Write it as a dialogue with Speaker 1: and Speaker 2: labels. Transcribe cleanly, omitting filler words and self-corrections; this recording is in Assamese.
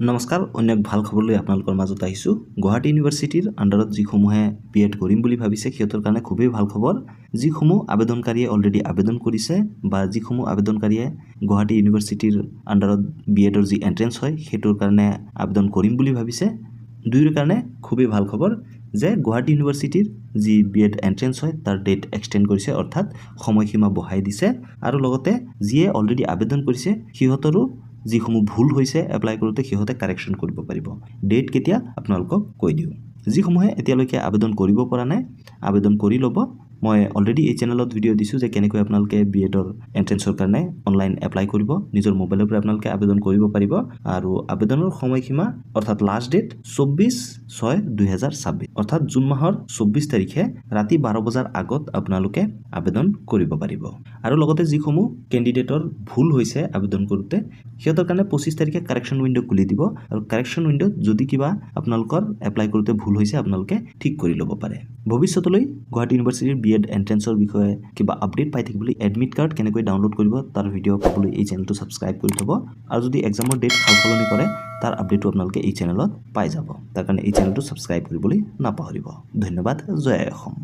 Speaker 1: নমস্কাৰ অন্য এক ভাল খবৰ লৈ আপোনালোকৰ মাজত আহিছোঁ গুৱাহাটী ইউনিভাৰ্চিটিৰ আন্ডাৰত যিসমূহে বিএড কৰিম বুলি ভাবিছে সিহঁতৰ কাৰণে খুবেই ভাল খবৰ যিসমূহ আবেদনকাৰীয়ে অলৰেডি আবেদন কৰিছে বা যিসমূহ আবেদনকাৰীয়ে গুৱাহাটী ইউনিভাৰ্চিটিৰ আন্ডাৰত বিএডৰ যি এন্ট্ৰেন্স হয় সেইটোৰ কাৰণে আবেদন কৰিম বুলি ভাবিছে দুয়োৰ কাৰণে খুবেই ভাল খবৰ যে গুৱাহাটী ইউনিভাৰ্চিটিৰ যি বিএড এন্ট্ৰেন্স হয় তাৰ ডেট এক্সটেন্ড কৰিছে অৰ্থাৎ সময়সীমা বঢ়াই দিছে আৰু লগতে যিয়ে অলৰেডি আবেদন কৰিছে সিহঁতৰো যিসমূহ ভুল হৈছে এপ্লাই কৰোঁতে সিহঁতে কাৰেকশ্যন কৰিব পাৰিব ডেট কেতিয়া আপোনালোকক কৈ দিওঁ যিসমূহে এতিয়ালৈকে আবেদন কৰিব পৰা নাই আবেদন কৰি ল'ব মই অলৰেডি এই চেনেলত ভিডিঅ' দিছোঁ যে কেনেকৈ আপোনালোকে বিএডৰ এন্ট্ৰেন্সৰ কাৰণে অনলাইন এপ্লাই কৰিব নিজৰ মোবাইলৰ পৰা আপোনালোকে আবেদন কৰিব পাৰিব আৰু আবেদনৰ সময়সীমা অৰ্থাৎ লাষ্ট ডেট 24/6/2026 অৰ্থাৎ জুন মাহৰ 24 তাৰিখে ৰাতি 12 বজাৰ আগত আপোনালোকে আবেদন কৰিব পাৰিব আৰু লগতে যিসমূহ কেণ্ডিডেটৰ ভুল হৈছে আবেদন কৰোঁতে সিহঁতৰ কাৰণে 25 তাৰিখে কাৰেকশ্যন উইন্ডো খুলি দিব আৰু কাৰেকশ্যন উইন্ডোত যদি কিবা আপোনালোকৰ এপ্লাই কৰোঁতে ভুল হৈছে আপোনালোকে ঠিক কৰি ল'ব পাৰে ভৱিষ্যতলৈ গুৱাহাটী ইউনিভাৰ্চিটিৰ বিএড এন্ট্ৰেন্সৰ বিষয়ে কিবা আপডেট পাই থাকিবলৈ এডমিট কাৰ্ড কেনেকৈ ডাউনলোড কৰিব তাৰ ভিডিঅ' পাবলৈ এই চেনেলটো ছাবস্ক্ৰাইব কৰি থ'ব আৰু যদি এক্সামৰ ডেট সালসলনি কৰে তাৰ আপডেটটো আপোনালোকে এই চেনেলত পাই যাব তাৰ কাৰণে এই চেনেলটো ছাবস্ক্ৰাইব কৰিবলৈ নাপাহৰিব ধন্যবাদ জয় অসম